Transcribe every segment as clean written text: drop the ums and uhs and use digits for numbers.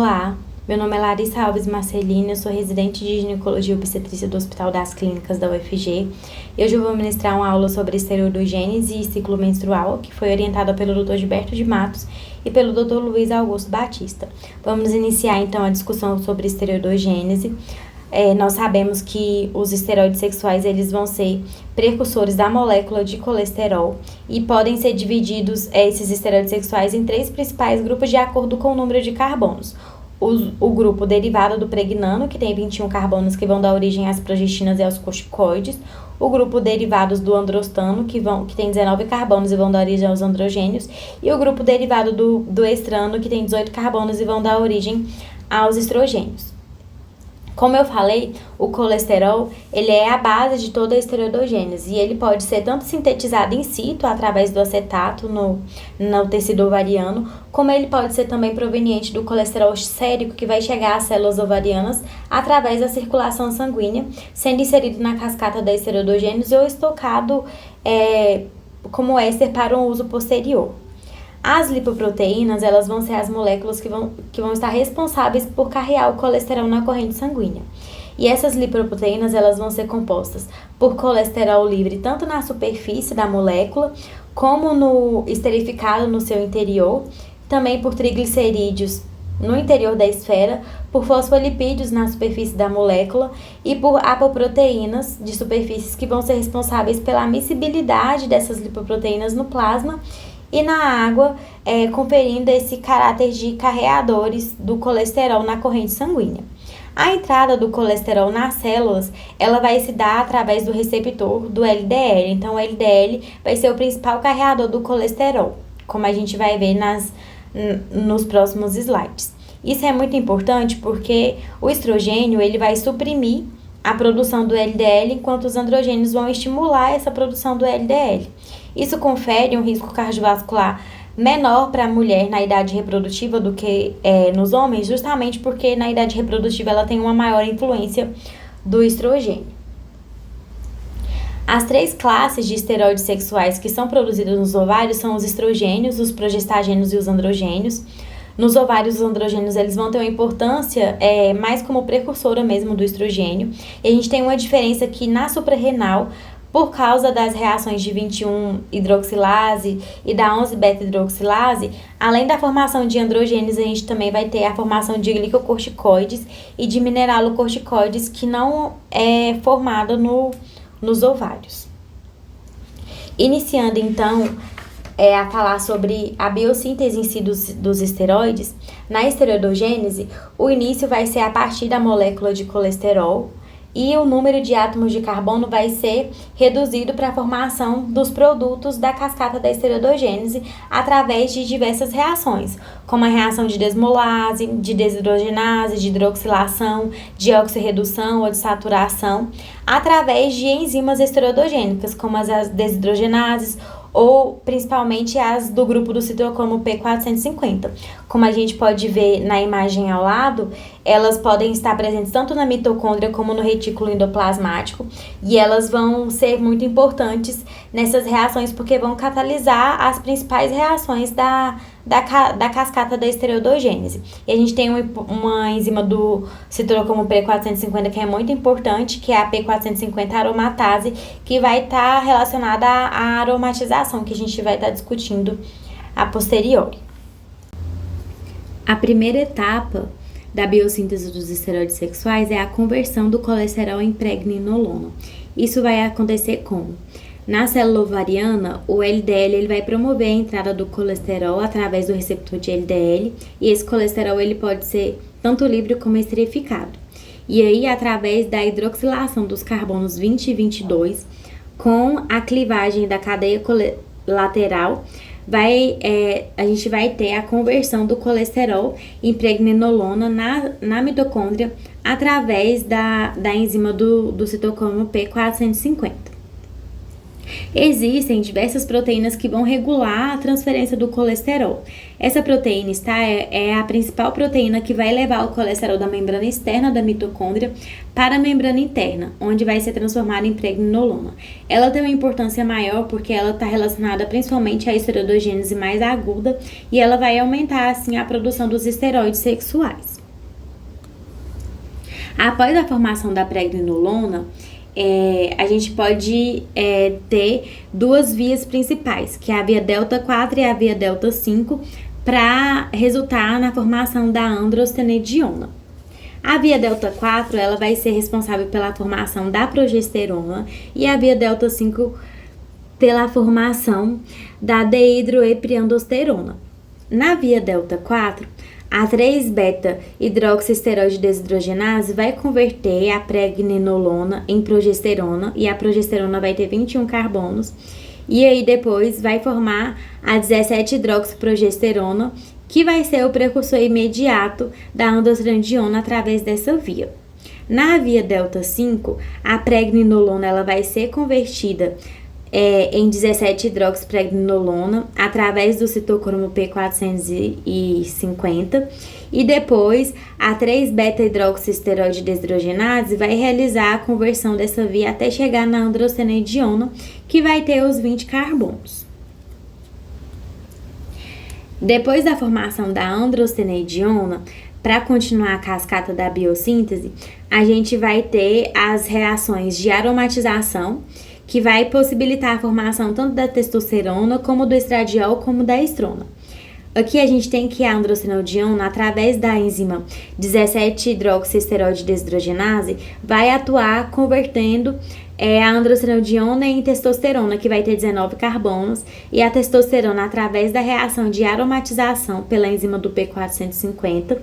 Olá, meu nome é Larissa Alves Marcelina, eu sou residente de ginecologia e obstetrícia do Hospital das Clínicas da UFG. E hoje eu vou ministrar uma aula sobre esteroidogênese e ciclo menstrual, que foi orientada pelo Dr. Gilberto de Matos e pelo Dr. Luiz Augusto Batista. Vamos iniciar então a discussão sobre esteroidogênese. Nós sabemos que os esteroides sexuais eles vão ser precursores da molécula de colesterol e podem ser divididos esses esteroides sexuais em três principais grupos de acordo com o número de carbonos. O grupo derivado do pregnano, que tem 21 carbonos, que vão dar origem às progestinas e aos corticoides. O grupo derivados do androstano, que tem 19 carbonos e vão dar origem aos androgênios. E o grupo derivado do estrano, que tem 18 carbonos e vão dar origem aos estrogênios. Como eu falei, o colesterol ele é a base de toda a esteroidogênese e ele pode ser tanto sintetizado in situ através do acetato no tecido ovariano, como ele pode ser também proveniente do colesterol sérico que vai chegar às células ovarianas através da circulação sanguínea, sendo inserido na cascata da esteroidogênese ou estocado como éster para um uso posterior. As lipoproteínas, elas vão ser as moléculas que vão estar responsáveis por carrear o colesterol na corrente sanguínea. E essas lipoproteínas, elas vão ser compostas por colesterol livre, tanto na superfície da molécula, como no esterificado no seu interior, também por triglicerídeos no interior da esfera, por fosfolipídios na superfície da molécula e por apoproteínas de superfícies que vão ser responsáveis pela miscibilidade dessas lipoproteínas no plasma e na água, conferindo esse caráter de carreadores do colesterol na corrente sanguínea. A entrada do colesterol nas células, ela vai se dar através do receptor do LDL. Então, o LDL vai ser o principal carreador do colesterol, como a gente vai ver nos próximos slides. Isso é muito importante porque o estrogênio, ele vai suprimir a produção do LDL, enquanto os androgênios vão estimular essa produção do LDL. Isso confere um risco cardiovascular menor para a mulher na idade reprodutiva do que nos homens, justamente porque na idade reprodutiva ela tem uma maior influência do estrogênio. As três classes de esteroides sexuais que são produzidos nos ovários são os estrogênios, os progestagênios e os androgênios. Nos ovários, os androgênios eles vão ter uma importância mais como precursora mesmo do estrogênio. E a gente tem uma diferença aqui na suprarrenal, por causa das reações de 21-hidroxilase e da 11-beta-hidroxilase, além da formação de androgênios, a gente também vai ter a formação de glicocorticoides e de mineralocorticoides que não é formada nos ovários. Iniciando então a falar sobre a biossíntese em si dos esteroides, na esteroidogênese, o início vai ser a partir da molécula de colesterol e o número de átomos de carbono vai ser reduzido para a formação dos produtos da cascata da esteroidogênese através de diversas reações, como a reação de desmolase, de desidrogenase, de hidroxilação, de oxirredução ou de saturação, através de enzimas esteroidogênicas, como as desidrogenases, ou principalmente as do grupo do citocromo P450. Como a gente pode ver na imagem ao lado, elas podem estar presentes tanto na mitocôndria como no retículo endoplasmático e elas vão ser muito importantes nessas reações porque vão catalisar as principais reações da cascata da esteroidogênese. E a gente tem uma enzima do citocromo P450 que é muito importante, que é a P450 aromatase, que vai estar relacionada à aromatização, que a gente vai estar discutindo a posteriori. A primeira etapa da biossíntese dos esteroides sexuais é a conversão do colesterol em pregnenolona. Isso vai acontecer como? Na célula ovariana, o LDL ele vai promover a entrada do colesterol através do receptor de LDL e esse colesterol ele pode ser tanto livre como esterificado. E aí, através da hidroxilação dos carbonos 20 e 22, com a clivagem da cadeia lateral, a gente vai ter a conversão do colesterol em pregnenolona na mitocôndria através da enzima do citocromo P450. Existem diversas proteínas que vão regular a transferência do colesterol. Essa proteína é a principal proteína que vai levar o colesterol da membrana externa da mitocôndria para a membrana interna, onde vai ser transformada em pregnenolona. Ela tem uma importância maior porque ela está relacionada principalmente à esteroidogênese mais aguda e ela vai aumentar assim a produção dos esteroides sexuais. Após a formação da pregnenolona, a gente pode ter duas vias principais, que é a via delta 4 e a via delta 5, para resultar na formação da androstenediona. A via delta 4 ela vai ser responsável pela formação da progesterona e a via delta 5 pela formação da deidroepiandrosterona. Na via delta 4, a 3-beta-hidroxiesteroide desidrogenase vai converter a pregnenolona em progesterona e a progesterona vai ter 21 carbonos. E aí depois vai formar a 17-hidroxiprogesterona, que vai ser o precursor imediato da androstenediona através dessa via. Na via delta 5, a pregnenolona ela vai ser convertida em 17-hidroxipregnenolona através do citocromo P450 e depois a 3-beta-hidroxiesteroide desidrogenase vai realizar a conversão dessa via até chegar na androstenediona, que vai ter os 20 carbonos. Depois da formação da androstenediona, para continuar a cascata da biossíntese, a gente vai ter as reações de aromatização, que vai possibilitar a formação tanto da testosterona, como do estradiol, como da estrona. Aqui a gente tem que a androstenediona, através da enzima 17-hidroxiesteroide desidrogenase, vai atuar convertendo a androstenediona em testosterona, que vai ter 19 carbonos, e a testosterona, através da reação de aromatização pela enzima do P450,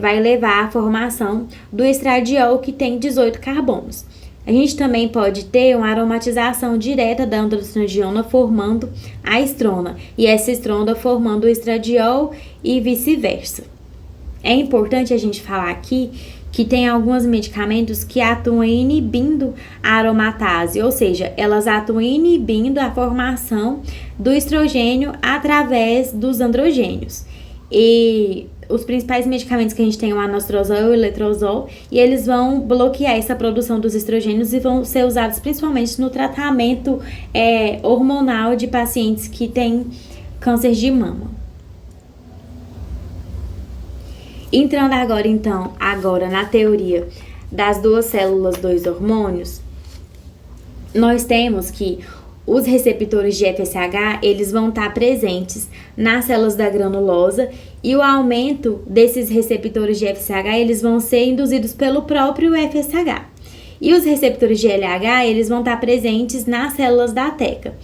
vai levar à formação do estradiol, que tem 18 carbonos. A gente também pode ter uma aromatização direta da androstenediona formando a estrona e essa estrona formando o estradiol e vice-versa. É importante a gente falar aqui que tem alguns medicamentos que atuam inibindo a aromatase, ou seja, elas atuam inibindo a formação do estrogênio através dos androgênios. E os principais medicamentos que a gente tem é o anostrozol e o letrozol, e eles vão bloquear essa produção dos estrogênios e vão ser usados principalmente no tratamento hormonal de pacientes que têm câncer de mama. Entrando agora na teoria das duas células, dois hormônios, nós temos que os receptores de FSH, eles vão estar presentes nas células da granulosa e o aumento desses receptores de FSH, eles vão ser induzidos pelo próprio FSH. E os receptores de LH, eles vão estar presentes nas células da teca.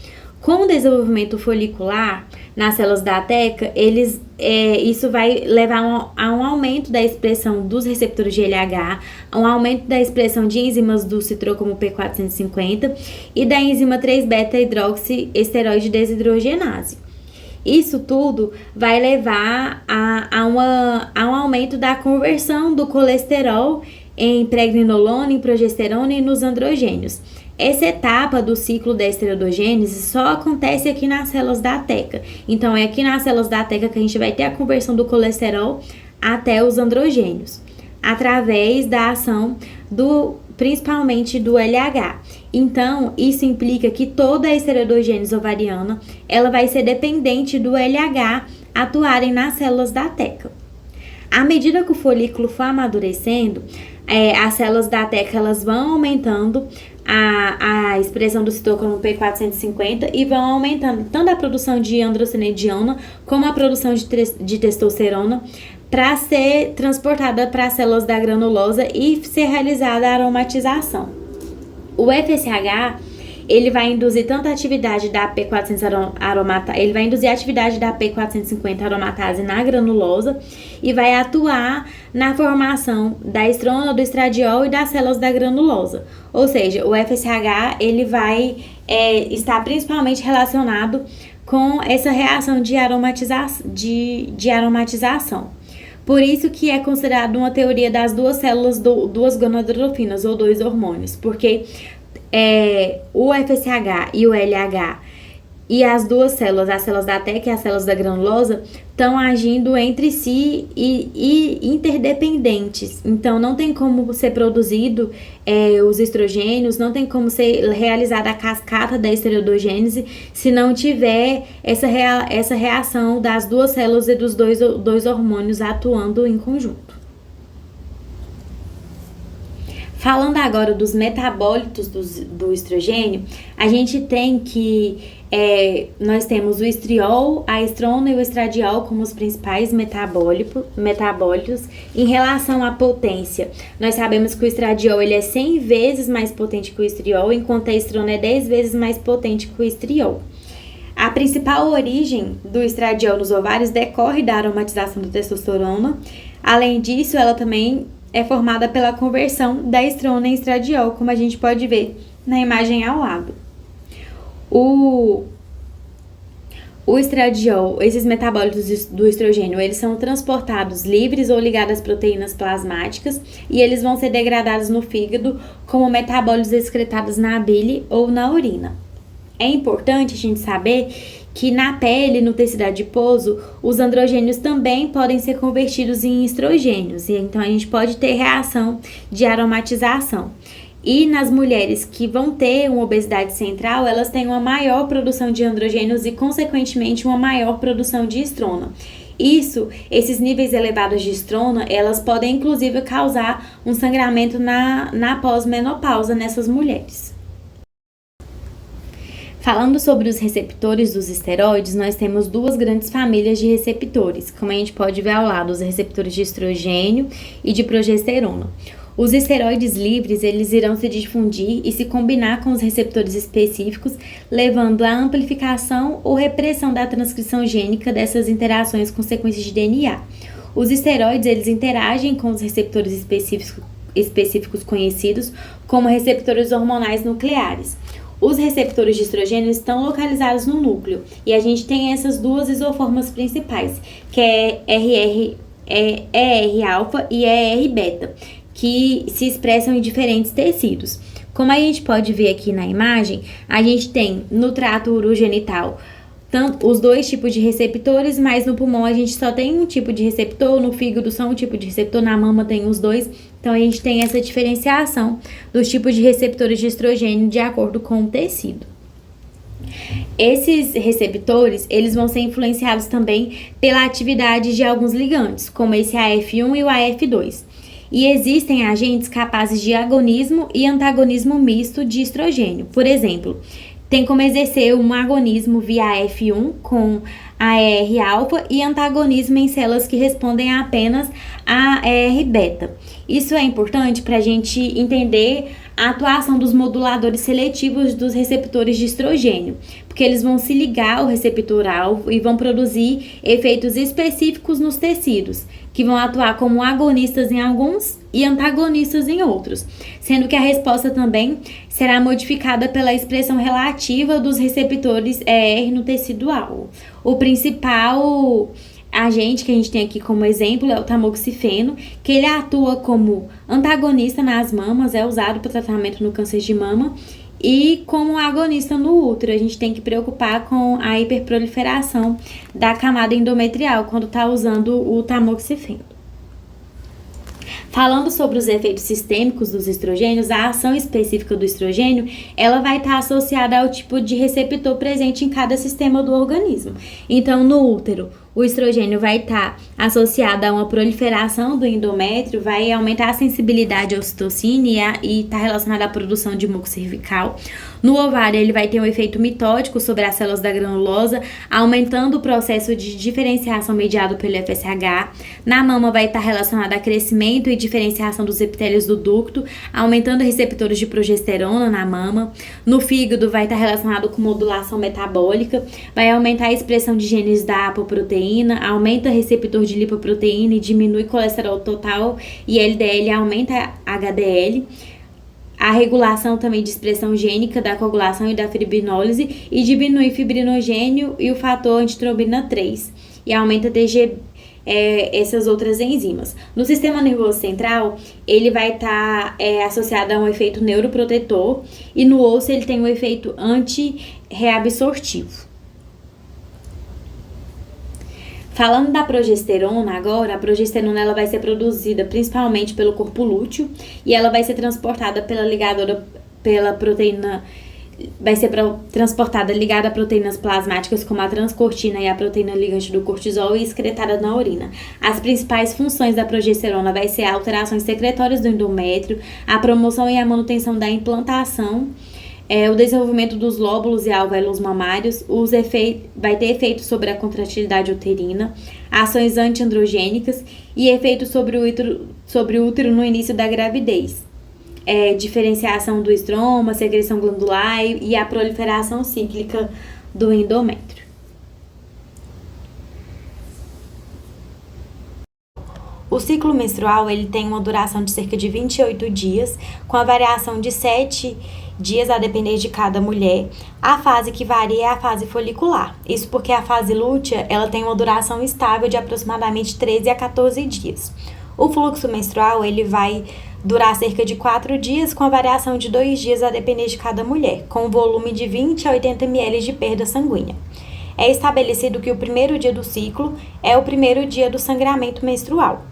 Com o desenvolvimento folicular nas células da teca, isso vai levar a um aumento da expressão dos receptores de LH, a um aumento da expressão de enzimas do citocromo P450 e da enzima 3-beta-hidroxiesteroide desidrogenase. Isso tudo vai levar a um aumento da conversão do colesterol em pregnenolona, em progesterona e nos androgênios. Essa etapa do ciclo da esteroidogênese só acontece aqui nas células da teca. Então, é aqui nas células da teca que a gente vai ter a conversão do colesterol até os androgênios, através da ação principalmente do LH. Então, isso implica que toda a esteroidogênese ovariana, ela vai ser dependente do LH atuarem nas células da teca. À medida que o folículo for amadurecendo, as células da teca, elas vão aumentando a expressão do citocromo P450 e vão aumentando tanto a produção de androstenediona como a produção de testosterona para ser transportada para as células da granulosa e ser realizada a aromatização. O FSH, ele vai induzir tanto a atividade da P450 ele vai induzir a atividade da P450 aromatase na granulosa e vai atuar na formação da estrona, do estradiol e das células da granulosa. Ou seja, o FSH, ele vai estar principalmente relacionado com essa reação de aromatização. Por isso que é considerado uma teoria das duas células, duas gonadotrofinas ou dois hormônios, porque o FSH e o LH e as duas células, as células da teca e as células da granulosa, estão agindo entre si e interdependentes. Então, não tem como ser produzido os estrogênios, não tem como ser realizada a cascata da esteroidogênese se não tiver essa reação das duas células e dos dois hormônios atuando em conjunto. Falando agora dos metabólitos do estrogênio, a gente tem que nós temos o estriol, a estrona e o estradiol como os principais metabólitos. Em relação à potência, nós sabemos que o estradiol ele é 100 vezes mais potente que o estriol, enquanto a estrona é 10 vezes mais potente que o estriol. A principal origem do estradiol nos ovários decorre da aromatização da testosterona. Além disso, ela também é formada pela conversão da estrona em estradiol, como a gente pode ver na imagem ao lado. O estradiol, esses metabólitos do estrogênio, eles são transportados livres ou ligados às proteínas plasmáticas e eles vão ser degradados no fígado como metabólitos excretados na bile ou na urina. É importante a gente saber que na pele, no tecido adiposo, os androgênios também podem ser convertidos em estrogênios, e então a gente pode ter reação de aromatização. E nas mulheres que vão ter uma obesidade central, elas têm uma maior produção de androgênios e, consequentemente, uma maior produção de estrona. Esses níveis elevados de estrona, elas podem inclusive causar um sangramento na pós-menopausa nessas mulheres. Falando sobre os receptores dos esteroides, nós temos duas grandes famílias de receptores, como a gente pode ver ao lado, os receptores de estrogênio e de progesterona. Os esteroides livres, eles irão se difundir e se combinar com os receptores específicos, levando à amplificação ou repressão da transcrição gênica dessas interações com sequências de DNA. Os esteroides, eles interagem com os receptores específicos conhecidos como receptores hormonais nucleares. Os receptores de estrogênio estão localizados no núcleo e a gente tem essas duas isoformas principais, que é ER-alfa e ER-beta, que se expressam em diferentes tecidos. Como a gente pode ver aqui na imagem, a gente tem no trato urogenital os dois tipos de receptores, mas no pulmão a gente só tem um tipo de receptor, no fígado só um tipo de receptor, na mama tem os dois. Então a gente tem essa diferenciação dos tipos de receptores de estrogênio de acordo com o tecido. Esses receptores, eles vão ser influenciados também pela atividade de alguns ligandes, como esse AF1 e o AF2. E existem agentes capazes de agonismo e antagonismo misto de estrogênio. Por exemplo, tem como exercer um agonismo via F1 com a ER-alfa e antagonismo em células que respondem apenas a ER-beta. Isso é importante para a gente entender a atuação dos moduladores seletivos dos receptores de estrogênio, porque eles vão se ligar ao receptor-alvo e vão produzir efeitos específicos nos tecidos, que vão atuar como agonistas em alguns e antagonistas em outros, sendo que a resposta também será modificada pela expressão relativa dos receptores ER no tecido-alvo. O principal agente que a gente tem aqui como exemplo é o tamoxifeno, que ele atua como antagonista nas mamas, é usado para tratamento no câncer de mama, e como agonista no útero. A gente tem que preocupar com a hiperproliferação da camada endometrial quando está usando o tamoxifeno. Falando sobre os efeitos sistêmicos dos estrogênios, a ação específica do estrogênio, ela vai estar associada ao tipo de receptor presente em cada sistema do organismo. Então, no útero, o estrogênio vai estar associado a uma proliferação do endométrio, vai aumentar a sensibilidade à ocitocina e está relacionado à produção de muco cervical. No ovário, ele vai ter um efeito mitótico sobre as células da granulosa, aumentando o processo de diferenciação mediado pelo FSH. Na mama, vai estar relacionado a crescimento e diferenciação dos epitélios do ducto, aumentando receptores de progesterona na mama. No fígado, vai estar relacionado com modulação metabólica, vai aumentar a expressão de genes da apoproteína, aumenta receptor de lipoproteína e diminui colesterol total e LDL, aumenta HDL. A regulação também de expressão gênica da coagulação e da fibrinólise e diminui fibrinogênio e o fator antitrombina 3 e aumenta essas outras enzimas. No sistema nervoso central, ele vai estar associado a um efeito neuroprotetor e no osso ele tem um efeito anti-reabsortivo. Falando da progesterona agora, a progesterona ela vai ser produzida principalmente pelo corpo lúteo e ela vai ser transportada pela proteína, vai ser transportada ligada a proteínas plasmáticas como a transcortina e a proteína ligante do cortisol e excretada na urina. As principais funções da progesterona vai ser alterações secretórias do endométrio, a promoção e a manutenção da implantação, o desenvolvimento dos lóbulos e alvéolos mamários, vai ter efeitos sobre a contratilidade uterina, ações antiandrogênicas e efeitos sobre o útero no início da gravidez. Diferenciação do estroma, secreção glandular e a proliferação cíclica do endométrio. O ciclo menstrual ele tem uma duração de cerca de 28 dias, com a variação de 7 dias a depender de cada mulher. A fase que varia é a fase folicular. Isso porque a fase lútea ela tem uma duração estável de aproximadamente 13 a 14 dias. O fluxo menstrual ele vai durar cerca de 4 dias, com a variação de 2 dias a depender de cada mulher, com um volume de 20 a 80 ml de perda sanguínea. É estabelecido que o primeiro dia do ciclo é o primeiro dia do sangramento menstrual.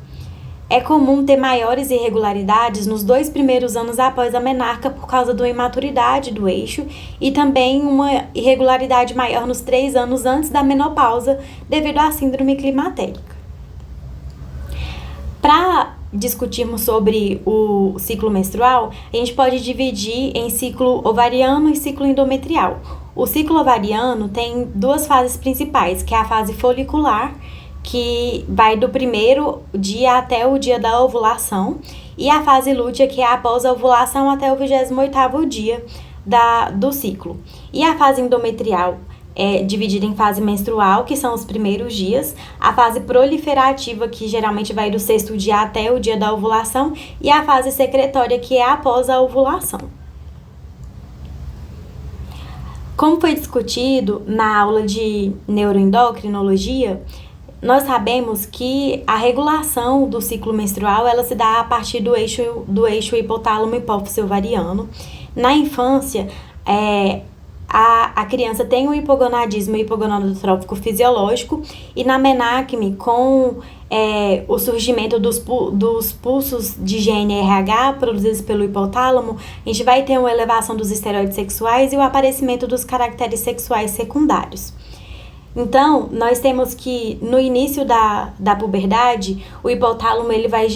É comum ter maiores irregularidades nos 2 primeiros anos após a menarca por causa da imaturidade do eixo e também uma irregularidade maior nos 3 anos antes da menopausa devido à síndrome climatérica. Para discutirmos sobre o ciclo menstrual, a gente pode dividir em ciclo ovariano e ciclo endometrial. O ciclo ovariano tem 2 fases principais, que é a fase folicular, que vai do primeiro dia até o dia da ovulação, e a fase lútea, que é após a ovulação até o 28º dia do ciclo. E a fase endometrial é dividida em fase menstrual, que são os primeiros dias, a fase proliferativa, que geralmente vai do 6º dia até o dia da ovulação, e a fase secretória, que é após a ovulação. Como foi discutido na aula de neuroendocrinologia, nós sabemos que a regulação do ciclo menstrual ela se dá a partir do eixo hipotálamo hipófise ovariano. Na infância, a criança tem o hipogonadismo hipogonadotrófico fisiológico e na menacme, com o surgimento dos pulsos de GnRH produzidos pelo hipotálamo, a gente vai ter uma elevação dos esteroides sexuais e o aparecimento dos caracteres sexuais secundários. Então, nós temos que no início da puberdade, o hipotálamo ele vai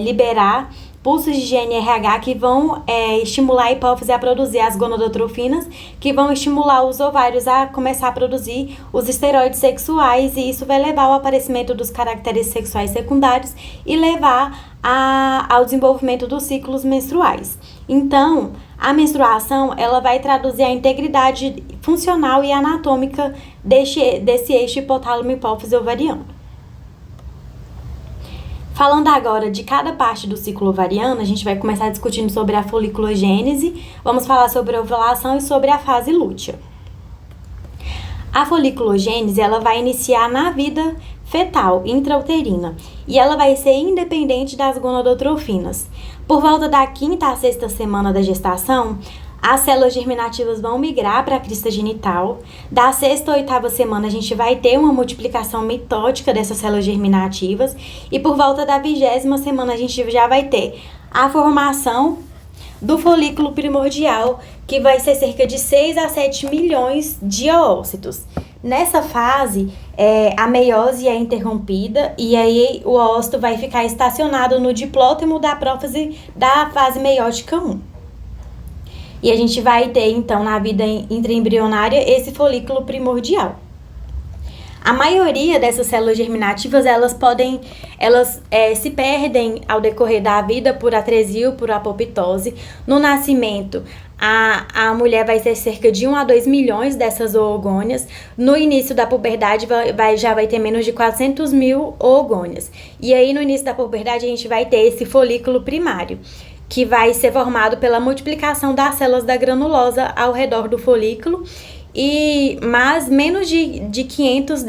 liberar pulsos de GnRH que vão estimular a hipófise a produzir as gonadotrofinas, que vão estimular os ovários a começar a produzir os esteroides sexuais, e isso vai levar ao aparecimento dos caracteres sexuais secundários e levar ao desenvolvimento dos ciclos menstruais. Então, a menstruação ela vai traduzir a integridade funcional e anatômica desse eixo hipotálamo hipófise ovariano. Falando agora de cada parte do ciclo ovariano, a gente vai começar discutindo sobre a foliculogênese, vamos falar sobre a ovulação e sobre a fase lútea. A foliculogênese ela vai iniciar na vida fetal, intrauterina, e ela vai ser independente das gonadotrofinas. Por volta da 5ª à 6ª semana da gestação, as células germinativas vão migrar para a crista genital. Da 6ª à 8ª semana, a gente vai ter uma multiplicação mitótica dessas células germinativas. E por volta da 20ª semana, a gente já vai ter a formação do folículo primordial, que vai ser cerca de 6 a 7 milhões de oócitos. Nessa fase, a meiose é interrompida e aí o oócito vai ficar estacionado no diplótemo da prófise da fase meiótica 1. E a gente vai ter, então, na vida intraembrionária, esse folículo primordial. A maioria dessas células germinativas, elas se perdem ao decorrer da vida por atresia ou por apoptose. No nascimento, a mulher vai ter cerca de 1 a 2 milhões dessas oogônias. No início da puberdade, já vai ter menos de 400 mil oogônias. E aí, no início da puberdade, a gente vai ter esse folículo primário, que vai ser formado pela multiplicação das células da granulosa ao redor do folículo, mas menos de 500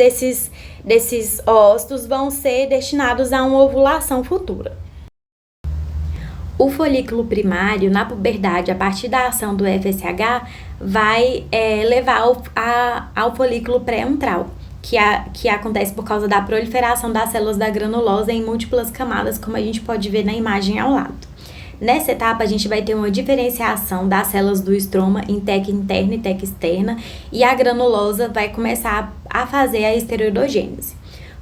desses ócitos vão ser destinados a uma ovulação futura. O folículo primário, na puberdade, a partir da ação do FSH, vai levar ao folículo pré-antral, que acontece por causa da proliferação das células da granulosa em múltiplas camadas, como a gente pode ver na imagem ao lado. Nessa etapa, a gente vai ter uma diferenciação das células do estroma em teca interna e teca externa, e a granulosa vai começar a fazer a esteroidogênese.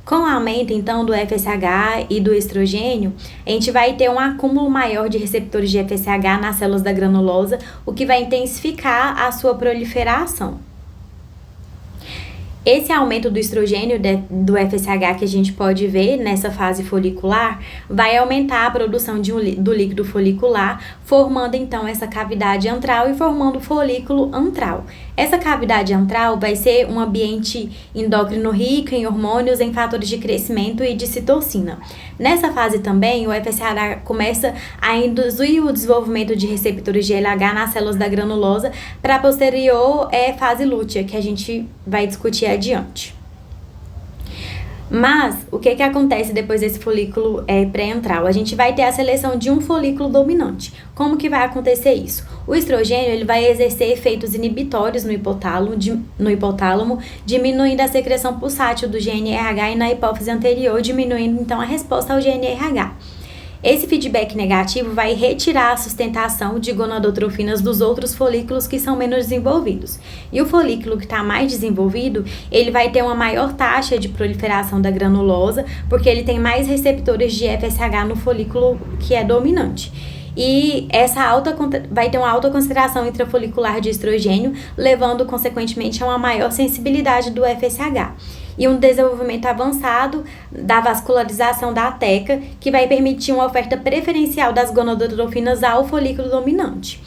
Com o aumento, então, do FSH e do estrogênio, a gente vai ter um acúmulo maior de receptores de FSH nas células da granulosa, o que vai intensificar a sua proliferação. Esse aumento do estrogênio do FSH que a gente pode ver nessa fase folicular vai aumentar a produção do líquido folicular, formando então essa cavidade antral e formando o folículo antral. Essa cavidade antral vai ser um ambiente endócrino rico em hormônios, em fatores de crescimento e de citocina. Nessa fase também, o FSH começa a induzir o desenvolvimento de receptores de LH nas células da granulosa para a posterior fase lútea, que a gente vai discutir adiante. Mas, o que acontece depois desse folículo pré-antral? A gente vai ter a seleção de um folículo dominante. Como que vai acontecer isso? O estrogênio ele vai exercer efeitos inibitórios no hipotálamo, diminuindo a secreção pulsátil do GNRH e na hipófise anterior, diminuindo então a resposta ao GNRH. Esse feedback negativo vai retirar a sustentação de gonadotrofinas dos outros folículos que são menos desenvolvidos. E o folículo que está mais desenvolvido, ele vai ter uma maior taxa de proliferação da granulosa, porque ele tem mais receptores de FSH no folículo que é dominante. E vai ter uma alta concentração intrafolicular de estrogênio, levando consequentemente a uma maior sensibilidade do FSH. E um desenvolvimento avançado da vascularização da teca, que vai permitir uma oferta preferencial das gonadotrofinas ao folículo dominante.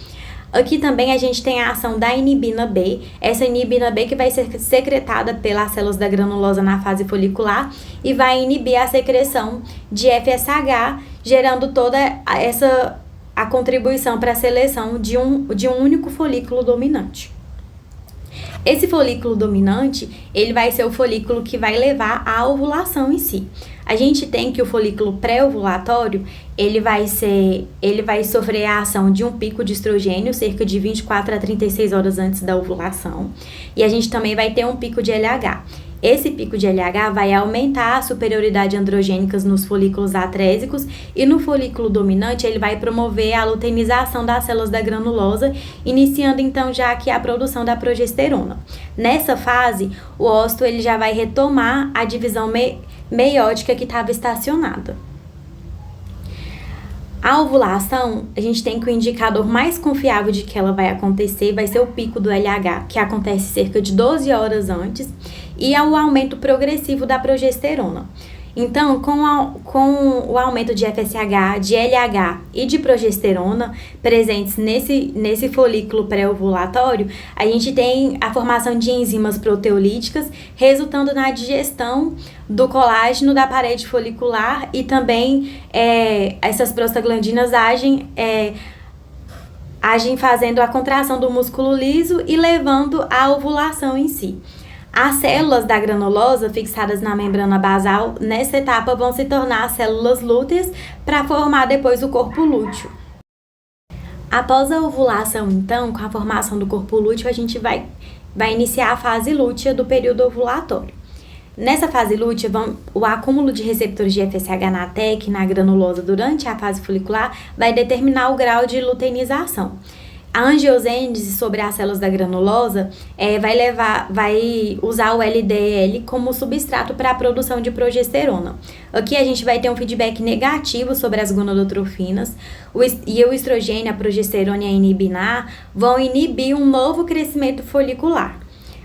Aqui também a gente tem a ação da inibina B, essa inibina B que vai ser secretada pelas células da granulosa na fase folicular e vai inibir a secreção de FSH, gerando toda a contribuição para a seleção de um único folículo dominante. Esse folículo dominante, ele vai ser o folículo que vai levar à ovulação em si. A gente tem que o folículo pré-ovulatório, ele vai sofrer a ação de um pico de estrogênio, cerca de 24 a 36 horas antes da ovulação. E a gente também vai ter um pico de LH. Esse pico de LH vai aumentar a superioridade androgênica nos folículos atrésicos e no folículo dominante ele vai promover a luteinização das células da granulosa, iniciando então já aqui a produção da progesterona. Nessa fase, o ócito ele já vai retomar a divisão meiótica que estava estacionada. A ovulação, a gente tem que o indicador mais confiável de que ela vai acontecer vai ser o pico do LH, que acontece cerca de 12 horas antes, e o aumento progressivo da progesterona. Então, com o aumento de FSH, de LH e de progesterona presentes nesse folículo pré-ovulatório, a gente tem a formação de enzimas proteolíticas, resultando na digestão do colágeno da parede folicular e também essas prostaglandinas agem fazendo a contração do músculo liso e levando à ovulação em si. As células da granulosa fixadas na membrana basal, nessa etapa, vão se tornar células lúteas para formar depois o corpo lúteo. Após a ovulação, então, com a formação do corpo lúteo, a gente vai iniciar a fase lútea do período ovulatório. Nessa fase lútea, o acúmulo de receptores de FSH na teca e na granulosa durante a fase folicular vai determinar o grau de luteinização. A angiogênese sobre as células da granulosa vai usar o LDL como substrato para a produção de progesterona. Aqui a gente vai ter um feedback negativo sobre as gonadotrofinas e o estrogênio, a progesterona e a inibina vão inibir um novo crescimento folicular.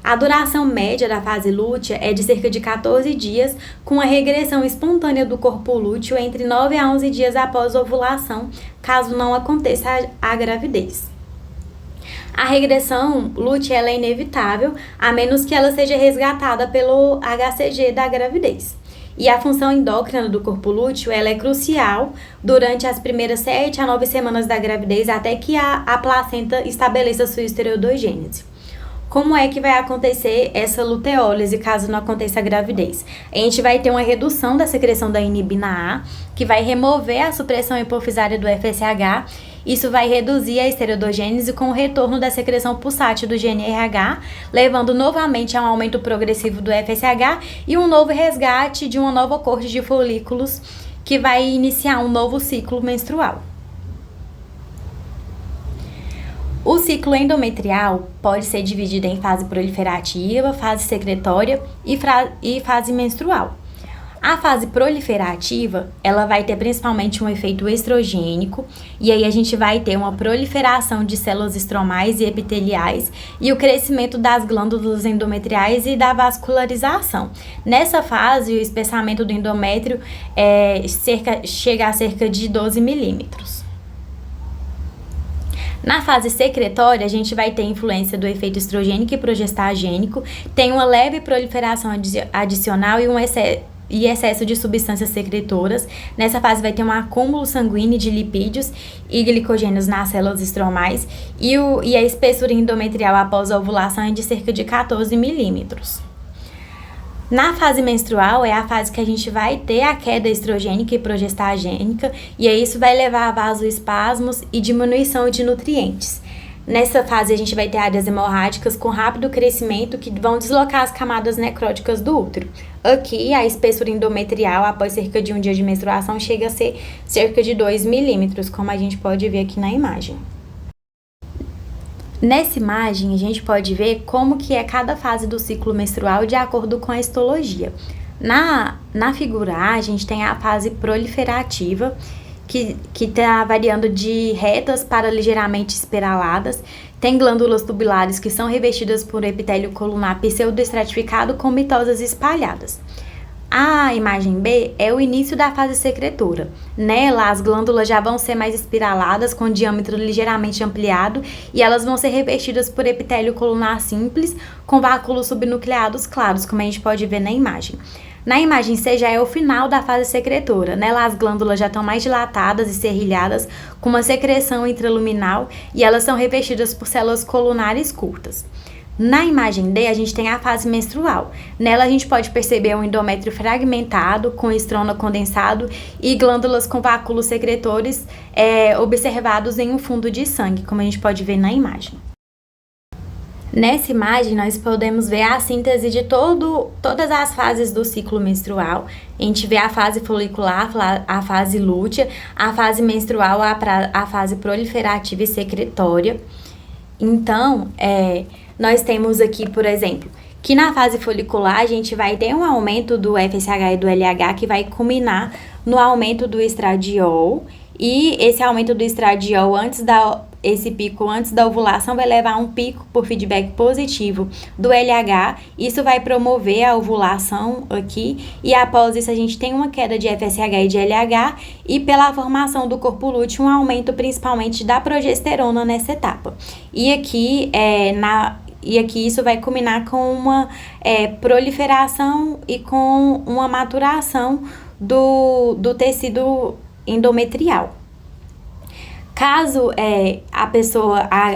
A duração média da fase lútea é de cerca de 14 dias, com a regressão espontânea do corpo lúteo entre 9 a 11 dias após a ovulação, caso não aconteça a gravidez. A regressão lútea é inevitável, a menos que ela seja resgatada pelo HCG da gravidez. E a função endócrina do corpo lúteo ela é crucial durante as primeiras 7 a 9 semanas da gravidez, até que a placenta estabeleça sua esteroidogênese. Como é que vai acontecer essa luteólise caso não aconteça a gravidez? A gente vai ter uma redução da secreção da inibina A, que vai remover a supressão hipofisária do FSH. Isso vai reduzir a esteroidogênese com o retorno da secreção pulsátil do GNRH, levando novamente a um aumento progressivo do FSH e um novo resgate de uma nova corte de folículos que vai iniciar um novo ciclo menstrual. O ciclo endometrial pode ser dividido em fase proliferativa, fase secretória e fase menstrual. A fase proliferativa, ela vai ter principalmente um efeito estrogênico, e aí a gente vai ter uma proliferação de células estromais e epiteliais e o crescimento das glândulas endometriais e da vascularização. Nessa fase, o espessamento do endométrio chega a cerca de 12 milímetros. Na fase secretória, a gente vai ter influência do efeito estrogênico e progestagênico, tem uma leve proliferação adicional e excesso de substâncias secretoras. Nessa fase vai ter um acúmulo sanguíneo de lipídios e glicogênios nas células estromais e a espessura endometrial após a ovulação é de cerca de 14 milímetros. Na fase menstrual é a fase que a gente vai ter a queda estrogênica e progestagênica, e aí isso vai levar a vasoespasmos e diminuição de nutrientes. Nessa fase a gente vai ter áreas hemorrágicas com rápido crescimento que vão deslocar as camadas necróticas do útero. Aqui a espessura endometrial após cerca de um dia de menstruação chega a ser cerca de 2 milímetros, como a gente pode ver aqui na imagem. Nessa imagem, a gente pode ver como que é cada fase do ciclo menstrual de acordo com a histologia. Na figura A, a gente tem a fase proliferativa, que está variando de retas para ligeiramente espiraladas. Tem glândulas tubulares que são revestidas por epitélio colunar pseudoestratificado com mitosas espalhadas. A imagem B é o início da fase secretora. Nela, as glândulas já vão ser mais espiraladas, com diâmetro ligeiramente ampliado, e elas vão ser revestidas por epitélio colunar simples, com váculos subnucleados claros, como a gente pode ver na imagem. Na imagem C já é o final da fase secretora. Nela, as glândulas já estão mais dilatadas e serrilhadas, com uma secreção intraluminal, e elas são revestidas por células colunares curtas. Na imagem D, a gente tem a fase menstrual. Nela, a gente pode perceber um endométrio fragmentado, com estrona condensado e glândulas com váculos secretores observados em um fundo de sangue, como a gente pode ver na imagem. Nessa imagem, nós podemos ver a síntese de todas as fases do ciclo menstrual. A gente vê a fase folicular, a fase lútea, a fase menstrual, a fase proliferativa e secretória. Então, nós temos aqui, por exemplo, que na fase folicular a gente vai ter um aumento do FSH e do LH que vai culminar no aumento do estradiol, e esse aumento do estradiol esse pico antes da ovulação vai levar a um pico por feedback positivo do LH. Isso vai promover a ovulação aqui, e após isso a gente tem uma queda de FSH e de LH, e pela formação do corpo lúteo um aumento principalmente da progesterona nessa etapa. E aqui isso vai culminar com uma proliferação e com uma maturação do tecido endometrial. Caso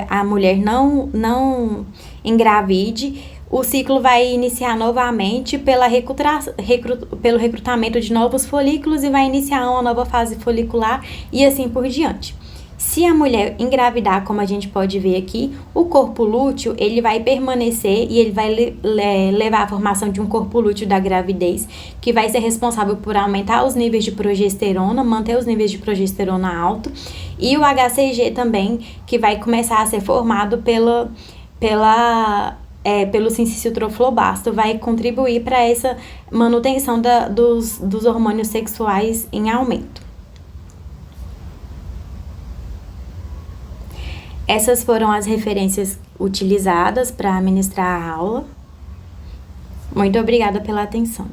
a mulher não engravide, o ciclo vai iniciar novamente pelo recrutamento de novos folículos e vai iniciar uma nova fase folicular e assim por diante. Se a mulher engravidar, como a gente pode ver aqui, o corpo lúteo ele vai permanecer e ele vai levar à formação de um corpo lúteo da gravidez, que vai ser responsável por aumentar os níveis de progesterona, manter os níveis de progesterona alto, e o HCG também, que vai começar a ser formado pelo sincicitroflobasto, vai contribuir para essa manutenção dos hormônios sexuais em aumento. Essas foram as referências utilizadas para ministrar a aula. Muito obrigada pela atenção.